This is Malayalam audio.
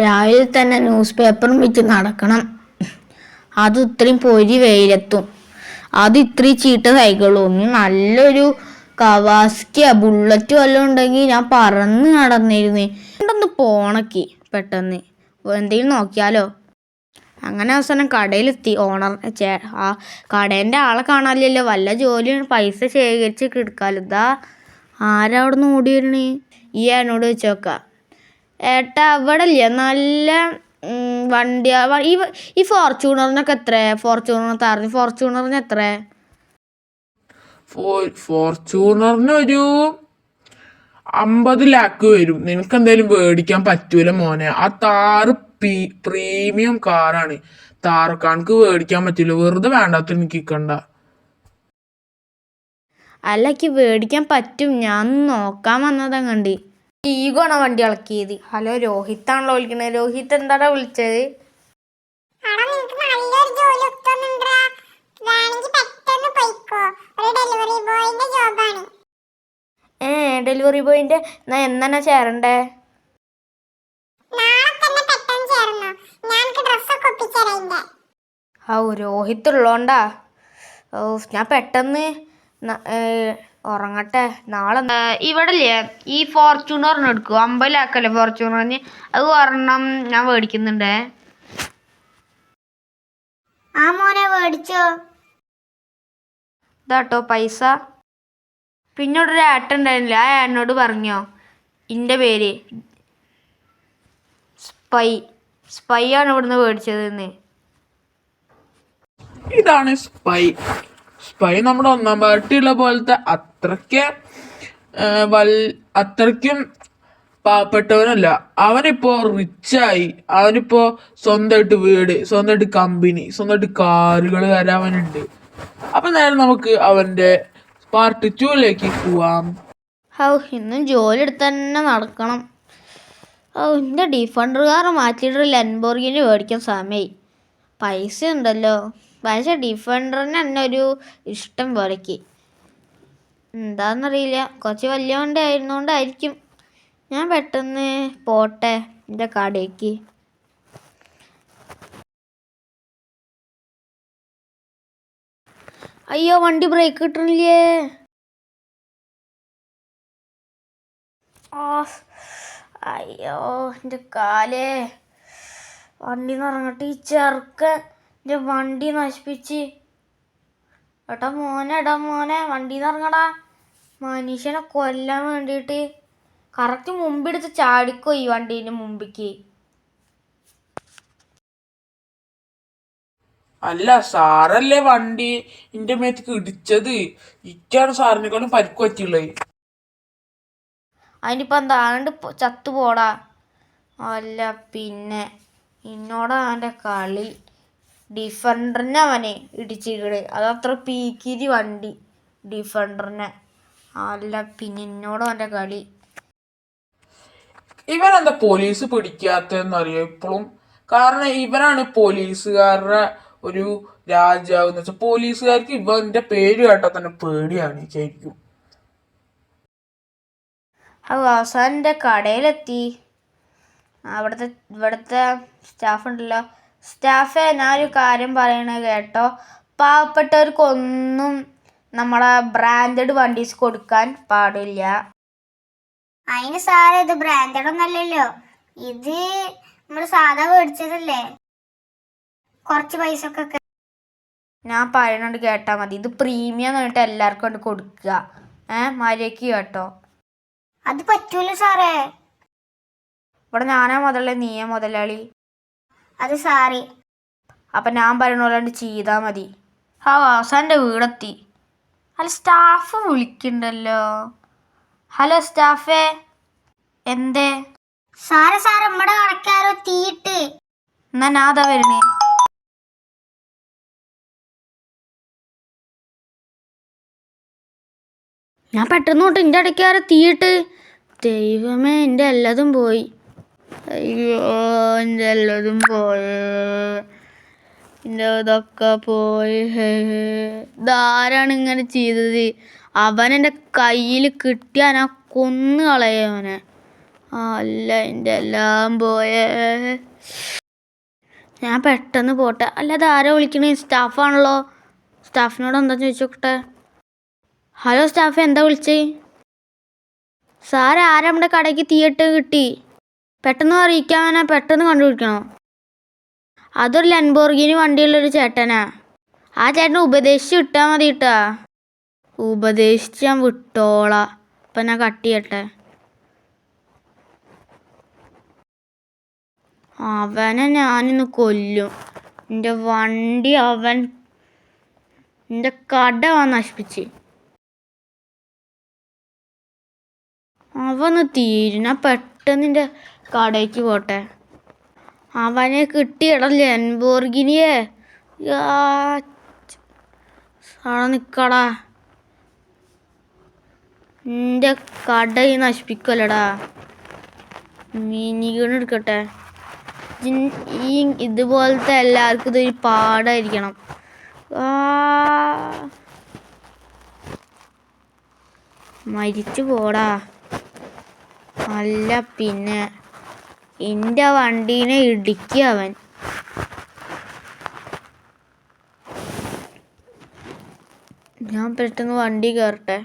രാവിലെ തന്നെ ന്യൂസ് പേപ്പറും വെച്ച് നടക്കണം. അത് ഇത്രയും പൊരി വെയിലെത്തും. അത് ഇത്രയും ചീട്ട സൈക്കിളും ഒന്ന് നല്ലൊരു കവാസ്കിയ ബുള്ളറ്റ് വല്ലതും ഉണ്ടെങ്കിൽ ഞാൻ പറന്ന് നടന്നിരുന്നേ. ഒന്ന് പോണക്കി പെട്ടെന്ന് എന്തെങ്കിലും നോക്കിയാലോ. അങ്ങനെ അവസാനം കടയിലെത്തി. ആ കടേൻ്റെ ആളെ കാണാനില്ലല്ലോ. വല്ല ജോലിയാണ്, പൈസ ശേഖരിച്ച് കിടക്കാലോ. ഇതാ ആരാ അവിടെ നിന്ന് ഓടി വരണേ? ഈ എന്നോട് വെച്ച് നോക്കാം. ഏട്ടാ അവിടെ ഇല്ലേ നല്ല വണ്ടി? ഈ ഫോർച്യൂണറിനൊക്കെ എത്ര? ഫോർച്യൂണറിന് എത്ര? ഫോർച്യൂണറിന് ഒരു 50 ലാക്ക് വരും. നിനക്ക് എന്തായാലും മേടിക്കാൻ പറ്റൂല മോനെ. ആ താറ് പ്രീമിയം കാറാണ്. താറക്കാർക്ക് മേടിക്കാൻ പറ്റൂല. വെറുതെ വേണ്ടാത്ത എനിക്ക് നിൽക്കണ്ട. അല്ല, എനിക്ക് മേടിക്കാൻ പറ്റും. ഞാൻ നോക്കാൻ വന്നതാ. കണ്ടി ഈഗോണ വണ്ടി ഇളക്കിയത്. ഹലോ, രോഹിത്താണല്ലോ വിളിക്കണത്. രോഹിത് എന്താടാ വിളിച്ചത്? ഡെലിവറി ബോയിന്റെ എന്നാ ചേരണ്ടേ? രോഹിത് ഉള്ളോണ്ടാ. ഞാൻ പെട്ടെന്ന് ഉറങ്ങട്ടെ. നാളെ ഇവിടെ ഇല്ലേ ഈ ഫോർച്യൂണറിന് എടുക്കും. 50 ലാക്കല്ലേ ഫോർച്യൂണറിന്? അത് ഒരെണ്ണം ഞാൻ മേടിക്കുന്നുണ്ടേ. ആ മോനെ മേടിച്ചോ? ഇതാട്ടോ പൈസ. പിന്നെ ഇവിടെ ഒരു ഏട്ടൻ ഉണ്ടായിരുന്നില്ല, ആ ഏട്ടനോട് പറഞ്ഞോ എൻ്റെ പേര് സ്പൈ ആണ് ഇവിടുന്ന് മേടിച്ചതെന്ന്. ഇതാണ് സ്പൈ നമ്മുടെ ഒന്നാം പാർട്ടിയുള്ള പോലത്തെ അത്രയ്ക്കും പാവപ്പെട്ടവനല്ല. അവനിപ്പോ റിച്ചായി. അവനിപ്പോ സ്വന്തമായിട്ട് വീട്, സ്വന്തമായിട്ട് കമ്പനി, സ്വന്തമായിട്ട് കാറുകൾ വരെ അവനുണ്ട്. അപ്പൊ നേരെ നമുക്ക് അവന്റെ പാർട്ട് 2ലേക്ക് പോവാം. ഇന്നും ജോലി എടുത്ത് തന്നെ നടക്കണം. എൻ്റെ ഡിഫൻഡർ കാർ മാറ്റിയിട്ട് ലംബോർഗിനി മേടിക്കാൻ സമയമായി. പൈസ ഉണ്ടല്ലോ, പക്ഷേ ഡിഫൻഡറിന് തന്നെ ഒരു ഇഷ്ടം പോലെക്ക്. എന്താണെന്നറിയില്ല, കുറച്ച് വലിയ വണ്ടി ആയിരുന്നോണ്ടായിരിക്കും. ഞാൻ പെട്ടെന്ന് പോട്ടെ എൻ്റെ കടയ്ക്ക്. അയ്യോ, വണ്ടി ബ്രേക്ക് കിട്ടണില്ലേ? അയ്യോ എൻ്റെ കാലേ. വണ്ടി നിറങ്ങട്ടെ. ഈ ചെറുക്കൻ എൻ്റെ വണ്ടി നശിപ്പിച്ച്. എടാ മോനെ വണ്ടി നിറങ്ങടാ. മനുഷ്യനെ കൊല്ലാൻ വേണ്ടിയിട്ട് കറക്റ്റ് മുമ്പെടുത്ത് ചാടിക്കോ ഈ വണ്ടീൻ്റെ മുമ്പിക്ക്. അല്ല, സാറല്ലേ വണ്ടി എന്റെ മേത്തേക്ക് ഇടിച്ചത്. ഇക്കാണ് സാറിനെക്കാളും പരിക്ക് പറ്റിയുള്ളത്. അതിനിപ്പോൾ എന്താ ആണ്ട് ചത്തുപോടാ. അല്ല പിന്നെ എന്നോടാ അവൻ്റെ കളി. ഡിഫൻഡറിനെ അവനെ ഇടിച്ചിട്ട്. അതത്ര പീക്കിരി വണ്ടി ഡിഫൻഡറിനെ. അല്ല പിന്നെ എന്നോടും അവൻ്റെ കളി. ഇവനെന്താ പോലീസ് പിടിക്കാത്തതെന്നറിയോ ഇപ്പോഴും? കാരണം ഇവനാണ് പോലീസുകാരുടെ ഒരു രാജാവ് എന്ന് വെച്ചാൽ. പോലീസുകാർക്ക് ഇവന്റെ പേര് കേട്ടാൽ തന്നെ പേടിയാണ് ശരിക്കും. അവസാനം എൻ്റെ കടയിലെത്തി. ഇവിടുത്തെ സ്റ്റാഫ് ഉണ്ടല്ലോ. സ്റ്റാഫേ, ഞാനൊരു കാര്യം പറയണത് കേട്ടോ. പാവപ്പെട്ടവർക്കൊന്നും നമ്മളെ ബ്രാൻഡഡ് വണ്ടീസ് കൊടുക്കാൻ പാടില്ല. അതിന് സാറേ, ഇത് ബ്രാൻഡഡ് ഒന്നല്ലല്ലോ. ഇത് നമ്മള് സാധാ മേടിച്ചതല്ലേ. കുറച്ച് പൈസ ഒക്കെ ഞാൻ പറയണോണ്ട് കേട്ടാ മതി. ഇത് പ്രീമിയം ആയിട്ട് എല്ലാവർക്കും കൊണ്ട് കൊടുക്കുക. മര്യാദയ്ക്ക് കേട്ടോ. അത് പറ്റൂല സാറേ. ഇവിടെ ഞാനാ മുതലേ, നീയാ മുതലാളി. അത് സാറി. അപ്പം ഞാൻ പറയണ പോലെ ചെയ്താൽ മതി. അവസാൻ്റെ വീടെത്തി. അല്ല, സ്റ്റാഫ് വിളിക്കണ്ടല്ലോ. ഹലോ സ്റ്റാഫേ, എന്തേ? സാറ് നമ്മുടെ കടക്കാരോ തീയിട്ട്. എന്നാ ഞാൻ അതാ വരണേ. ഞാൻ പെട്ടെന്ന് തൊട്ട് എൻ്റെ ഇടയ്ക്കാരെ തീയിട്ട്. ദൈവമേ, എൻ്റെ എല്ലാതും പോയി. അയ്യോ, എൻ്റെ എല്ലാതും പോയേ. എൻ്റെ ഇതൊക്കെ പോയി. ഇതാരാണ് ഇങ്ങനെ ചെയ്തത്? അവനെൻ്റെ കയ്യിൽ കിട്ടിയാൽ ഞാൻ കൊന്നു കളയവനെ. അല്ല എൻ്റെ എല്ലാം പോയേ. ഞാൻ പെട്ടെന്ന് പോട്ടെ. അല്ല അത് ആരാ വിളിക്കണേ? സ്റ്റാഫാണല്ലോ. സ്റ്റാഫിനോട് എന്താ ചോദിച്ചോട്ടെ. ഹലോ സ്റ്റാഫ്, എന്താ വിളിച്ചേ? സാറേ, ആരാ നമ്മുടെ കടയ്ക്ക് തീയിട്ട് കിട്ടി? പെട്ടെന്ന് അറിയിക്കാനാ, പെട്ടെന്ന് കണ്ടുപിടിക്കണോ? അതൊരു ലംബോർഗിനി വണ്ടിയുള്ളൊരു ചേട്ടനാ. ആ ചേട്ടനെ ഉപദേശിച്ച് വിട്ടാൽ മതി കേട്ടാ. ഉപദേശിച്ച് ഞാൻ വിട്ടോളാം. ഇപ്പം ഞാൻ കട്ട് ചെയ്യട്ടെ. അവനെ ഞാനിന്ന് കൊല്ലും. എൻ്റെ വണ്ടി അവൻ എൻ്റെ കട നശിപ്പിച്ച്. അവന്ന് തീരും. ഞാൻ പെട്ടെന്ന് എൻ്റെ കടയ്ക്ക് പോട്ടെ. അവനെ കിട്ടിയിട ലംബോർഗിനിയെ. അവിടെ നിൽക്കടാ. എൻ്റെ കട നശിപ്പിക്കല്ലടാ. മിനിഗൺ എടുക്കട്ടെ. ഈ ഇതുപോലത്തെ എല്ലാവർക്കും ഇതൊരു പാടായിരിക്കണം. മരിച്ചു പോടാ. അല്ല പിന്നെ എൻ്റെ വണ്ടീനെ ഇടിക്കുക അവൻ. ഞാൻ പെട്ടെന്ന് വണ്ടി കയറട്ടെ.